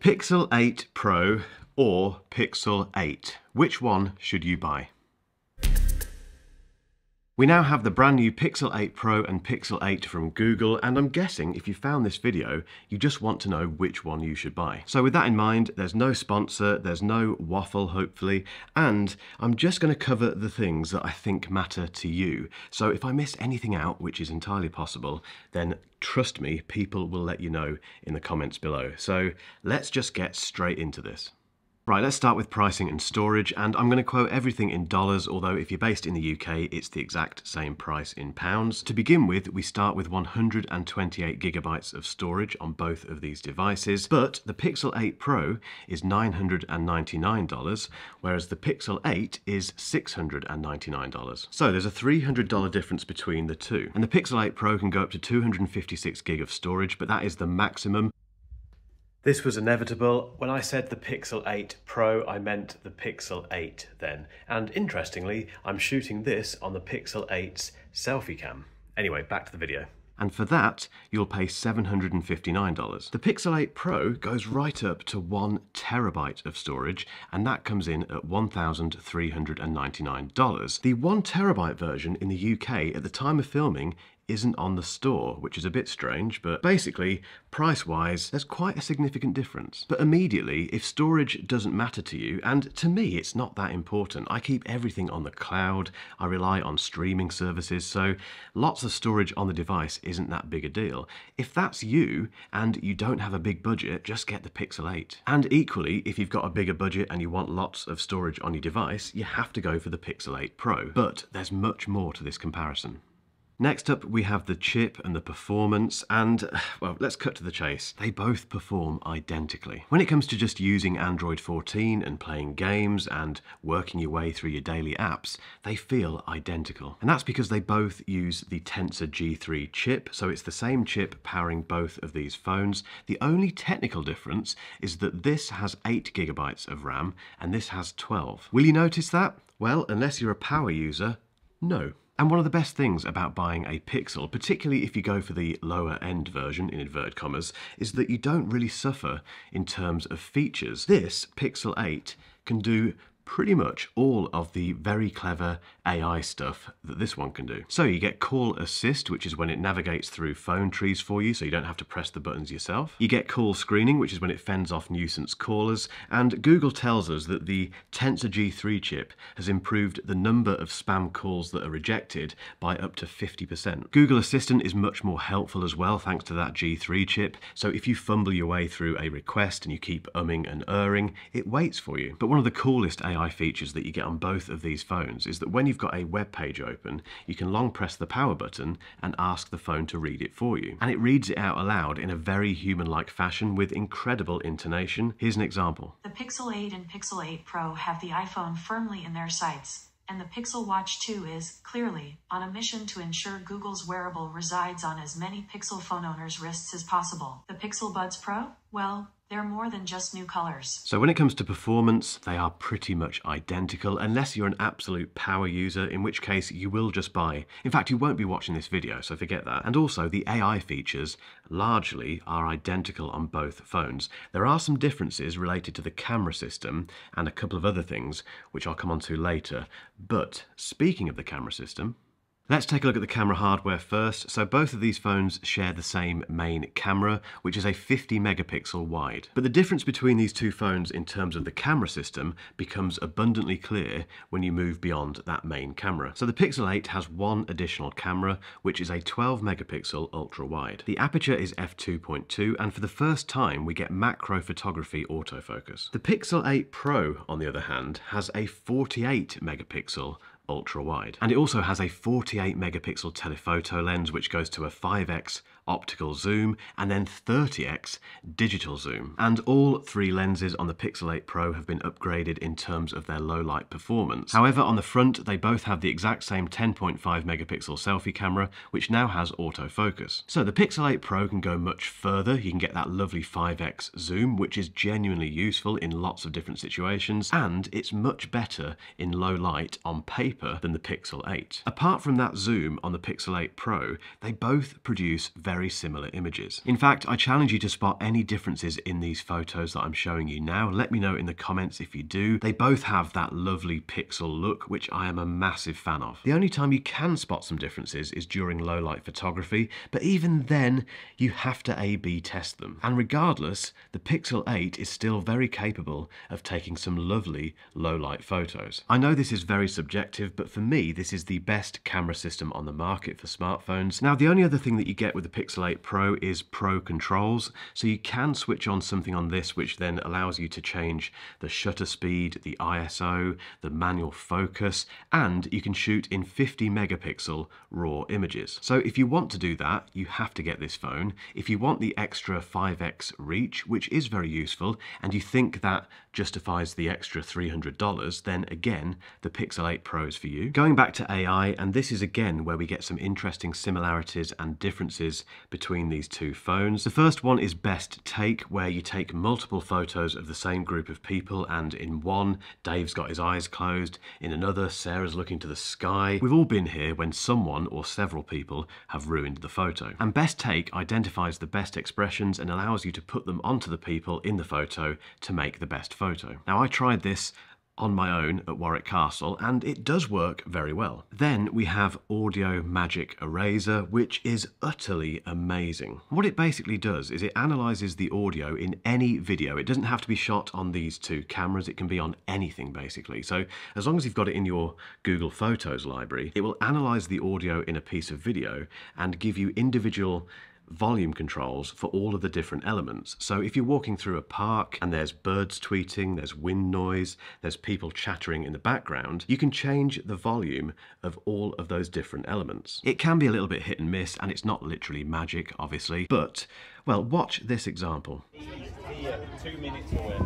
Pixel 8 Pro or Pixel 8? Which one should you buy? We now have the brand new Pixel 8 Pro and Pixel 8 from Google, and I'm guessing if you found this video, you just want to know which one you should buy. So with that in mind, there's no sponsor, there's no waffle hopefully, and I'm just going to cover the things that I think matter to you. So if I miss anything out, which is entirely possible, then trust me, people will let you know in the comments below. So let's just get straight into this. Right, let's start with pricing and storage, and I'm going to quote everything in dollars, although if you're based in the UK, it's the exact same price in pounds. To begin with, we start with 128 gigabytes of storage on both of these devices, but the Pixel 8 Pro is $999, whereas the Pixel 8 is $699. So there's a $300 difference between the two. And the Pixel 8 Pro can go up to 256 gig of storage, but that is the maximum. This was inevitable. When I said the Pixel 8 Pro, I meant the Pixel 8 then. And interestingly, I'm shooting this on the Pixel 8's selfie cam. Anyway, back to the video. And for that, you'll pay $759. The Pixel 8 Pro goes right up to 1 terabyte of storage, and that comes in at $1,399. The 1 terabyte version in the UK at the time of filming isn't on the store, which is a bit strange, but basically, price-wise, there's quite a significant difference. But immediately, if storage doesn't matter to you, and to me it's not that important, I keep everything on the cloud, I rely on streaming services, so lots of storage on the device isn't that big a deal. If that's you, and you don't have a big budget, just get the Pixel 8. And equally, if you've got a bigger budget and you want lots of storage on your device, you have to go for the Pixel 8 Pro. But there's much more to this comparison. Next up, we have the chip and the performance, and, well, let's cut to the chase. They both perform identically. When it comes to just using Android 14 and playing games and working your way through your daily apps, they feel identical. And that's because they both use the Tensor G3 chip, so it's the same chip powering both of these phones. The only technical difference is that this has 8 gigabytes of RAM and this has 12. Will you notice that? Well, unless you're a power user, no. And one of the best things about buying a Pixel, particularly if you go for the lower end version, in inverted commas, is that you don't really suffer in terms of features. This Pixel 8 can do pretty much all of the very clever AI stuff that this one can do. So you get Call Assist, which is when it navigates through phone trees for you, so you don't have to press the buttons yourself. You get Call Screening, which is when it fends off nuisance callers. And Google tells us that the Tensor G3 chip has improved the number of spam calls that are rejected by up to 50%. Google Assistant is much more helpful as well, thanks to that G3 chip. So if you fumble your way through a request and you keep umming and erring, it waits for you. But one of the coolest AI features that you get on both of these phones is that when you've got a web page open, you can long press the power button and ask the phone to read it for you. And it reads it out aloud in a very human-like fashion with incredible intonation. Here's an example. The Pixel 8 and Pixel 8 Pro have the iPhone firmly in their sights, and the Pixel Watch 2 is, clearly, on a mission to ensure Google's wearable resides on as many Pixel phone owners' wrists as possible. The Pixel Buds Pro? Well, they're more than just new colors. So when it comes to performance, they are pretty much identical, unless you're an absolute power user, in which case you will just buy. In fact, you won't be watching this video, so forget that. And also, the AI features largely are identical on both phones. There are some differences related to the camera system and a couple of other things, which I'll come on to later. But speaking of the camera system, let's take a look at the camera hardware first. So both of these phones share the same main camera, which is a 50 megapixel wide. But the difference between these two phones in terms of the camera system becomes abundantly clear when you move beyond that main camera. So the Pixel 8 has one additional camera, which is a 12 megapixel ultra wide. The aperture is f2.2, and for the first time we get macro photography autofocus. The Pixel 8 Pro, on the other hand, has a 48 megapixel ultra wide. And it also has a 48 megapixel telephoto lens, which goes to a 5x optical zoom and then 30x digital zoom. And all three lenses on the Pixel 8 Pro have been upgraded in terms of their low light performance. However, on the front, they both have the exact same 10.5 megapixel selfie camera, which now has autofocus. So the Pixel 8 Pro can go much further. You can get that lovely 5x zoom, which is genuinely useful in lots of different situations, and it's much better in low light on paper than the Pixel 8. Apart from that zoom on the Pixel 8 Pro, they both produce very very similar images. In fact, I challenge you to spot any differences in these photos that I'm showing you now. Let me know in the comments if you do. They both have that lovely pixel look, which I am a massive fan of. The only time you can spot some differences is during low light photography, but even then you have to A/B test them. And regardless, the Pixel 8 is still very capable of taking some lovely low light photos. I know this is very subjective, but for me this is the best camera system on the market for smartphones. Now, the only other thing that you get with the Pixel 8 Pro is Pro controls, so you can switch on something on this which then allows you to change the shutter speed, the ISO, the manual focus, and you can shoot in 50 megapixel raw images. So if you want to do that, you have to get this phone. If you want the extra 5x reach, which is very useful, and you think that justifies the extra $300, then again, the Pixel 8 Pro is for you. Going back to AI, and this is again where we get some interesting similarities and differences between these two phones. The first one is best take, where you take multiple photos of the same group of people, and in one, Dave's got his eyes closed, in another, Sarah's looking to the sky. We've all been here when someone or several people have ruined the photo. And best take identifies the best expressions and allows you to put them onto the people in the photo to make the best photo. Now, I tried this on my own at Warwick Castle, and it does work very well. Then we have Audio Magic Eraser, which is utterly amazing. What it basically does is it analyzes the audio in any video. It doesn't have to be shot on these two cameras, it can be on anything basically. So as long as you've got it in your Google Photos library, it will analyze the audio in a piece of video and give you individual volume controls for all of the different elements. So if you're walking through a park and there's birds tweeting, there's wind noise, there's people chattering in the background, you can change the volume of all of those different elements. It can be a little bit hit and miss, and it's not literally magic, obviously, but, well, watch this example. 2 minutes away.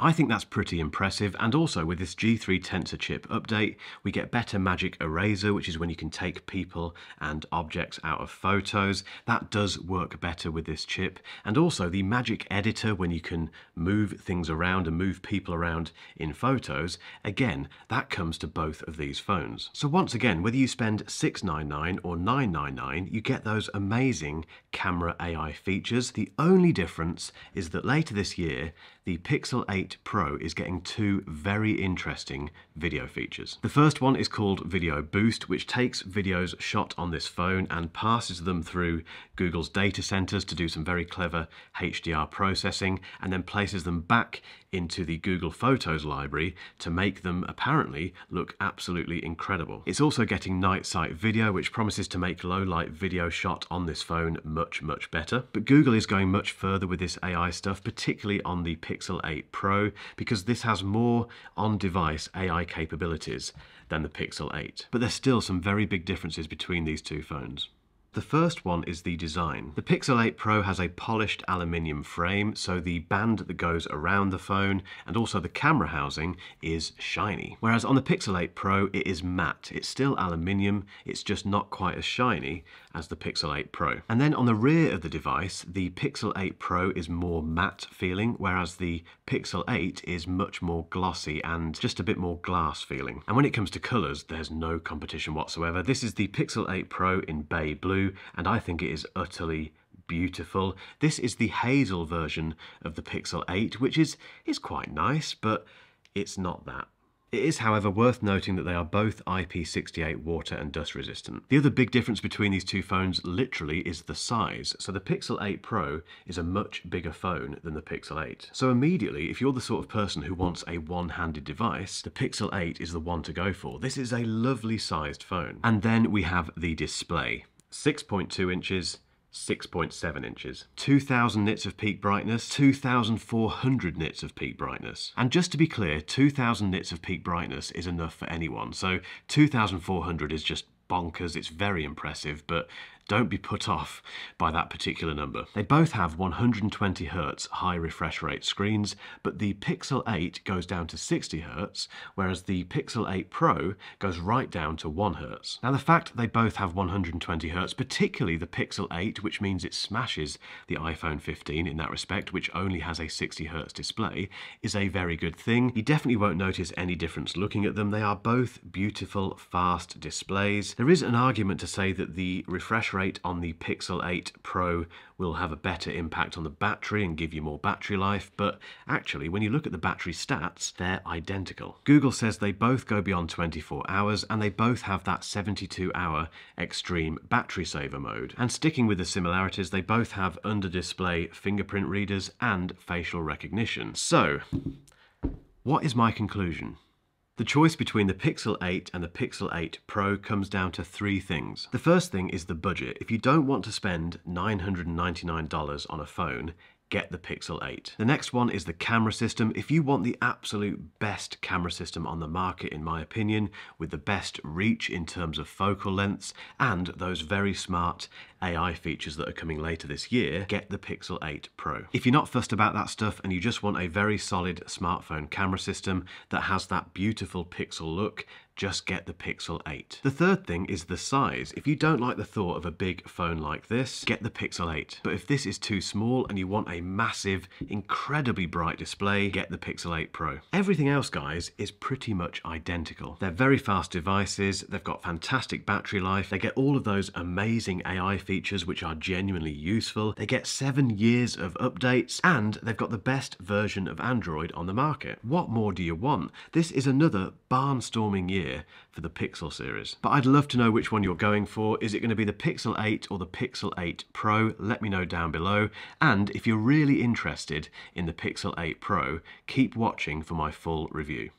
I think that's pretty impressive, and also with this G3 Tensor chip update, we get better Magic Eraser, which is when you can take people and objects out of photos. That does work better with this chip, and also the Magic Editor, when you can move things around and move people around in photos. Again, that comes to both of these phones. So once again, whether you spend $699 or $999, you get those amazing camera AI features. The only difference is that later this year, the Pixel 8 Pro is getting two very interesting video features. The first one is called Video Boost, which takes videos shot on this phone and passes them through Google's data centers to do some very clever HDR processing, and then places them back into the Google Photos library to make them apparently look absolutely incredible. It's also getting night sight video, which promises to make low light video shot on this phone much, much better. But Google is going much further with this AI stuff, particularly on the Pixel 8 Pro, because this has more on-device AI capabilities than the Pixel 8. But there's still some very big differences between these two phones. The first one is the design. The Pixel 8 Pro has a polished aluminium frame, so the band that goes around the phone and also the camera housing is shiny. Whereas on the Pixel 8 Pro, it is matte. It's still aluminium, it's just not quite as shiny as the Pixel 8 Pro. And then on the rear of the device, the Pixel 8 Pro is more matte feeling, whereas the Pixel 8 is much more glossy and just a bit more glass feeling. And when it comes to colours, there's no competition whatsoever. This is the Pixel 8 Pro in bay blue, and I think it is utterly beautiful. This is the hazel version of the Pixel 8, which is quite nice, but it's not that. It is, however, worth noting that they are both IP68 water and dust resistant. The other big difference between these two phones literally is the size. So the Pixel 8 Pro is a much bigger phone than the Pixel 8. So immediately, if you're the sort of person who wants a one-handed device, the Pixel 8 is the one to go for. This is a lovely sized phone. And then we have the display. 6.2 inches, 6.7 inches, 2000 nits of peak brightness, 2400 nits of peak brightness. And just to be clear, 2000 nits of peak brightness is enough for anyone. So 2400 is just bonkers, it's very impressive, but don't be put off by that particular number. They both have 120Hz high refresh rate screens, but the Pixel 8 goes down to 60Hz, whereas the Pixel 8 Pro goes right down to 1Hz. Now the fact they both have 120Hz, particularly the Pixel 8, which means it smashes the iPhone 15 in that respect, which only has a 60Hz display, is a very good thing. You definitely won't notice any difference looking at them. They are both beautiful, fast displays. There is an argument to say that the refresh rate on the Pixel 8 Pro will have a better impact on the battery and give you more battery life, but actually when you look at the battery stats, they're identical. Google says they both go beyond 24 hours and they both have that 72-hour extreme battery saver mode. And sticking with the similarities, they both have under-display fingerprint readers and facial recognition. So, what is my conclusion? The choice between the Pixel 8 and the Pixel 8 Pro comes down to three things. The first thing is the budget. If you don't want to spend $999 on a phone, get the Pixel 8. The next one is the camera system. If you want the absolute best camera system on the market, in my opinion, with the best reach in terms of focal lengths and those very smart AI features that are coming later this year, get the Pixel 8 Pro. If you're not fussed about that stuff and you just want a very solid smartphone camera system that has that beautiful pixel look, just get the Pixel 8. The third thing is the size. If you don't like the thought of a big phone like this, get the Pixel 8. But if this is too small and you want a massive, incredibly bright display, get the Pixel 8 Pro. Everything else, guys, is pretty much identical. They're very fast devices, they've got fantastic battery life, they get all of those amazing AI features which are genuinely useful, they get 7 years of updates, and they've got the best version of Android on the market. What more do you want? This is another barnstorming year for the Pixel series. But I'd love to know which one you're going for. Is it going to be the Pixel 8 or the Pixel 8 Pro? Let me know down below. And if you're really interested in the Pixel 8 Pro, keep watching for my full review.